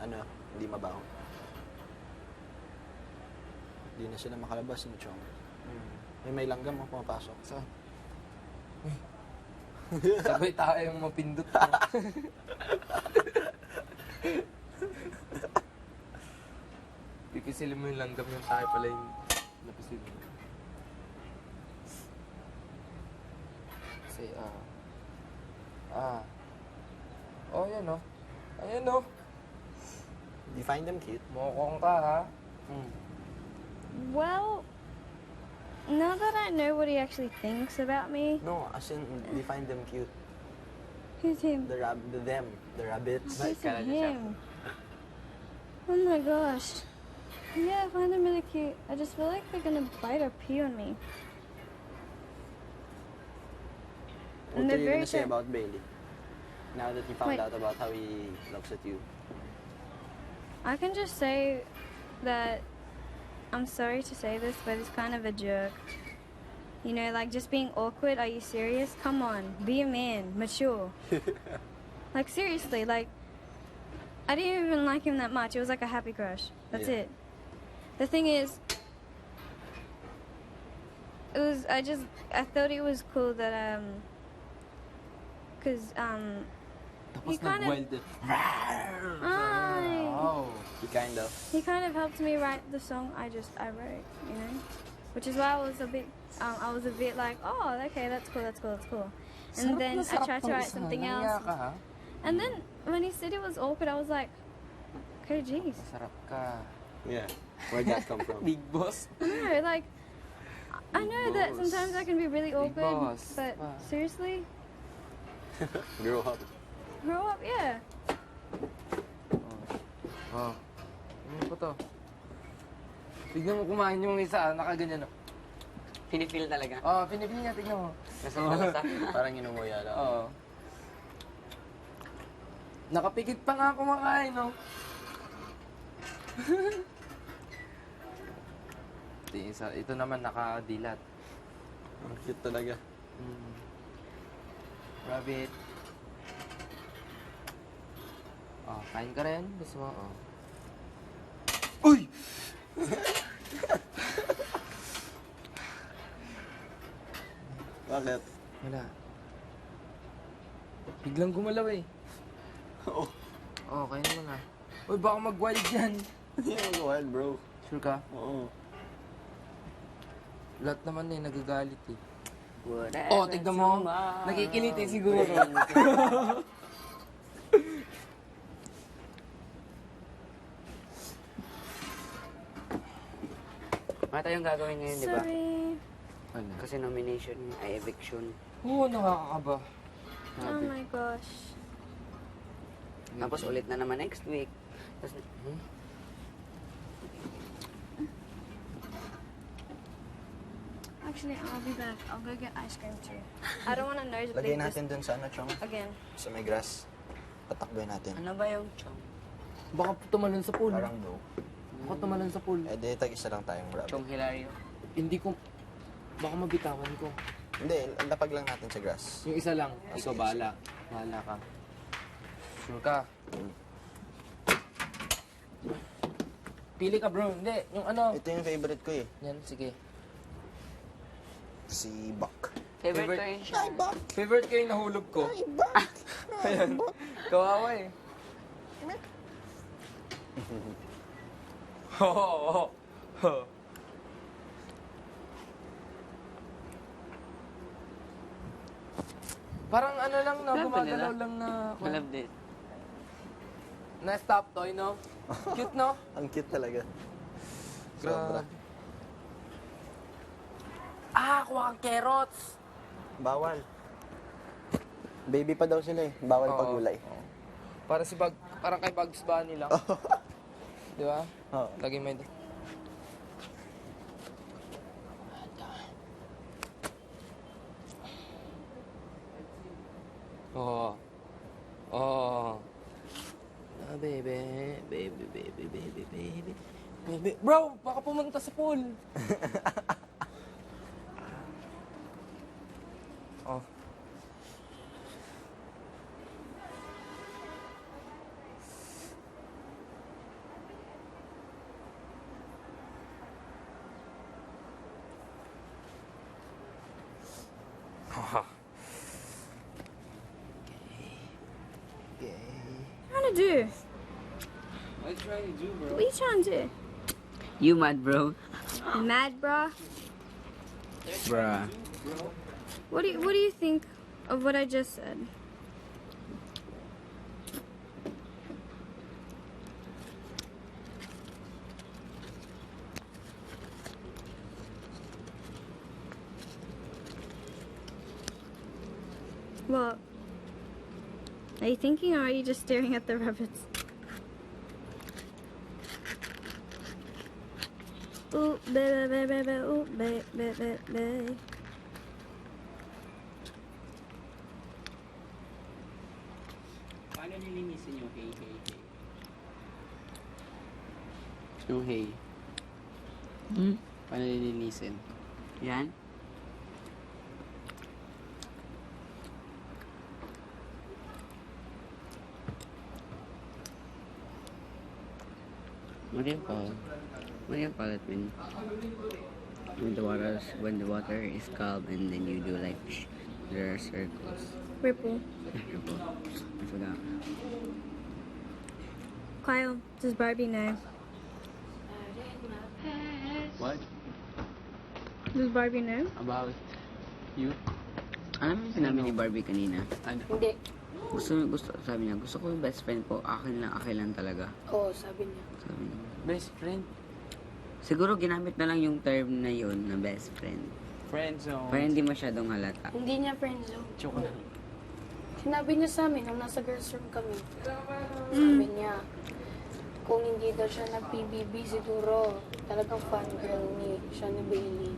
hindi mabaho. Hindi na sila makalabas ni Chong. May langgam ang pumapasok. Saan? Sabay tayong mapindot. Pipisilin mo yung langgam yung tayo pala yung napisilin mo. Say, oh, yan o. Ayan o. Do you find them cute? Mokong ka, ha? Well, now that I know what he actually thinks about me, No, as in, do you find them cute? who's him? The rabbits. Who's kala niya siya. him? Oh my gosh. Yeah, I find them really cute. I just feel like they're gonna bite or pee on me. What And are they're you very gonna say ter- about Bailey? Now that you found Wait. out about how he looks at you. I can just say that I'm sorry to say this, but he's kind of a jerk. You know, like just being awkward. Are you serious? Come on, be a man, mature. Like seriously, like I didn't even like him that much. It was like a happy crush. That's Yeah. it. The thing is, I thought it was cool that cause Tapos He kinda- nag-wild it. Ay. Wow. he kind of helped me write the song I wrote, you know, which is why I was a bit like, oh, okay, that's cool. And then I tried to write something else. Ka, ha? And then when he said it was awkward, I was like, okay, geez. Masarap ka. Yeah. Where'd that come from? Big boss. I don't know, like, I know that boss. sometimes I can be really awkward, boss. but Wow. seriously, Grow up. grow up, yeah. Oh. Ano po to? Tignan mo kumain yung isa, nakaganyan. Pinifeel talaga. Oh, pinipili niya, tignan mo. Nasa lasa. Parang inumuya lang. Oo. Nakapikit pa nga kumakain, no? Ito naman nakadilat. Ang cute talaga. Rabbit. Oh, kain ka rin? Gusto mo? Oh. Uy! Bakit? Wala. Biglang gumalaw eh. Oo. Oh, kain mo na. Uy, baka mag-wild yan. Hindi mo wild, bro. Sure ka? Oo. Lahat naman eh, nagagalit eh. Whatever. Oh, tignan mo. Nakikilit eh siguro. Mga tayong gagawin ngayon, di ba? Sorry. Ano? Kasi nomination ay eviction. Oo, nakakakaba. Oh my gosh. Tapos ulit na naman next week. Tapos, Actually, I'll be back. I'll go get ice cream too. I don't want to Lagay nosebleed this natin dun sa Chong. again. Sa may grass. Tatakboy natin. ano ba yung chong? Baka tumalon sa pool. Parang no. Baka tumalon sa pool. Eh, di tag-isa lang tayong rabbit. Chong Hilario. Hindi ko... Baka mabitawan ko. Hindi, lapag lang natin sa grass. Yung isa lang. Sige, Ikaw, bahala. Bahala ka. Sure ka? Pili ka, bro. Hindi. Yung ano. Ito yung favorite ko eh. Yan, sige. Si Buck. Favorite ko yun siya. Favorite ko yung nahulog ko. Ayan. Kawawa eh. Oo. Parang ano lang na, Love gumagalaw nila. lang na... Malove it. Na stop toy, no? Cute, no? Ang cute talaga. Sobra. Ah, kuha kang carrots! Bawal. Baby pa daw sila eh. Bawal Oo. pagulay. Para si parang kay Bugs Bunny lang. Di ba? Oo. Lagi may... Oo. Oo. Ah, baby. Baby, baby, baby, baby. Baby. Bro, baka pumunta sa pool. Oh. do? What are you trying to do, bro? What are you trying to do? You mad, bro? You mad, bruh? Bruh. What do you think of what I just said? What? Are you thinking, or are you just staring at the rabbits? Ooh, baby, baby, baby, ooh, baby, baby, baby. Paano nilinisin yung hey, hey, hey? Yung hey. Hmm? Paano nilinisin? Yan? What do you call it when the water is calm and then you do like there are circles. Ripple. I forgot. Kyle, does Barbie know? What? Does Barbie know? About you? Alam mo yung sinabi ni Barbie kanina? Ano? Hindi. Sabi niya, gusto ko yung best friend ko, akin lang talaga. Oo, sabi niya. Sabi niya. Best friend? Siguro ginamit na lang yung term na yun na best friend. Friend zone. Para hindi masyadong halata. Hindi niya friendzone. Joke lang. Sinabi niya sa amin nung nasa girls room kami. Sabi niya, kung hindi daw siya nag-PBB, siguro talagang fan girl siya ni Bailey.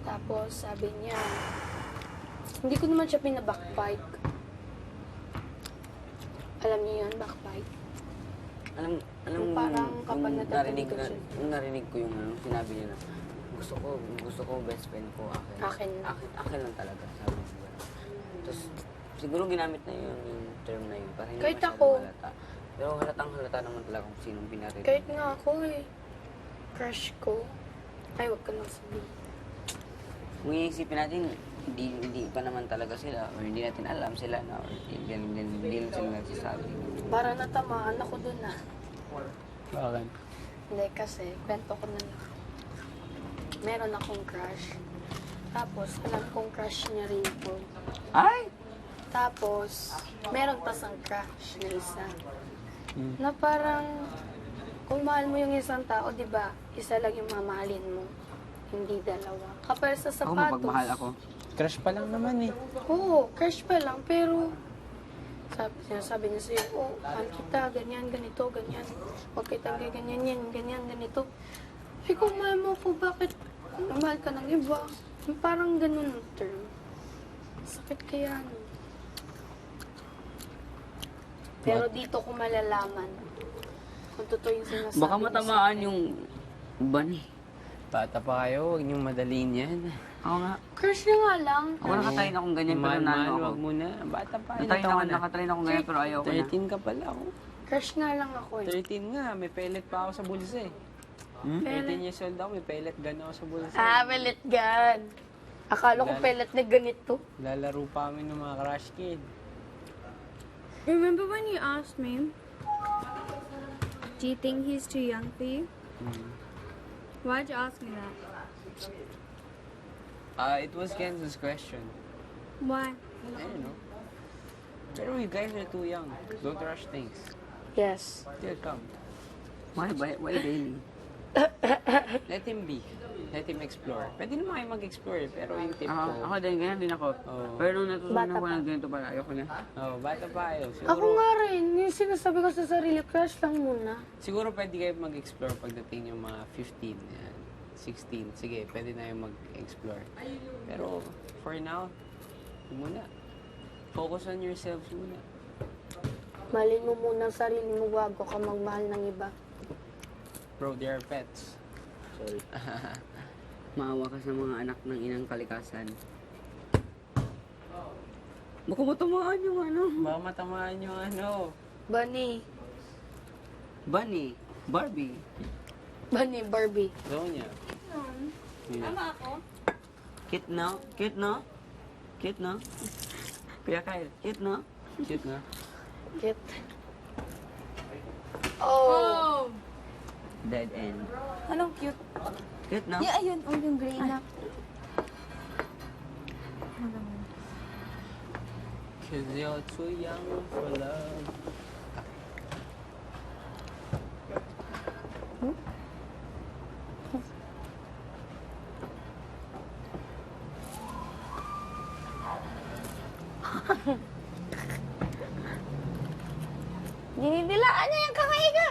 Tapos sabi niya, hindi ko naman siya pinabackbite. Alam niyo yun, backbite? Alam Yung parang kapag natatalikod siya. nung narinig ko yung sinabi niya na gusto ko best friend ko Akin. akin lang talaga, sabi niya siguro. Tapos siguro ginamit na yun yung term na yun para hindi Kahit masyadong ako. halata. Pero halata naman talaga kung sinong pinatid. Kahit nga ako crush ko. Ay, wag ka nang sabihin. Kung iisipin natin, hindi pa naman talaga sila or hindi natin alam sila na or hindi lang sila nagsasabi. Para natamaan ako dun Bakit? Hindi, kasi kwento ko na lang. Meron akong crush. Tapos, alam kong crush niya rin po. Ay! Tapos, meron pa sang crush na isa. Na parang, kung mahal mo yung isang tao, di ba, isa lang yung mamahalin mo. Hindi dalawa. Kapag sa Ako sapatos. mapagmahal ako. Crush pa lang naman eh. Oo, crush pa lang, pero sabi niya sa'yo, oh, mahal kita, ganyan, ganito, ganyan. Huwag kita ganyan, yan, ganyan, ganito. Eh, kung mahal mo po, bakit mahal ka ng iba? Yung parang ganun ang term. Sakit kaya, no? Pero dito ko malalaman kung totoo yung sinasabi Baka niya matamaan sa akin. yung bunny. Bata pa kayo, huwag niyong madalin yan. Ako nga. Crush niya nga lang. Ako nakatry na akong ganyan pero nano Mahal-mahal, ako. huwag mo na. Bata pa, Nakatry na akong ganyan pero ayaw ko na. 13 ka pala ako. Crush nga lang ako eh. 13 nga, may pellet pa ako sa bulsa eh. 18 years old ako, may pellet gun ako sa bulsa. Ah, pellet gun. Akala ko pellet na ganito. Lalaro pa kami ng mga crush kid. Remember when you asked me, do you think he's too young for you? Why'd you ask me that? It was Kenzo's question. Why? I don't know. Pero you guys are too young. Don't rush things. Yes. They'll come. Why daily? Let him be. Let him explore. Pwede naman kayo mag-explore, pero yung tip ko, Ako din, ganyan din ako. Oo. Pero nung natutunan Bata ko pa. ng ganito pala, ayoko na. bata pa kayo. Ako nga rin. Yung sinasabi ko sa sarili, crush lang muna. Siguro pwede kayo mag-explore pagdating yung mga 15, yan, 16. Sige, pwede na yung mag-explore. Pero for now, yun muna. Focus on yourselves muna. Malin mo muna ang sarili mo bago ka magmahal ng iba. Bro, they are pets. Sorry. Maawa ka sa mga anak ng inang kalikasan. Baka matamaan yung ano. Baka matamaan yung ano. Bunny. Bunny. Barbie. Bunny, Barbie. Doon niya. Tama ako? Cute no? Cute no? Cute no? Kuya Kyle, cute no? Cute na. Get. Oh. Dead end. Anong cute? Cute, no? Yeah, ayun. Oh, yung gray na. Cause you're too young for love. Dinidilaan niya yung kamay ko.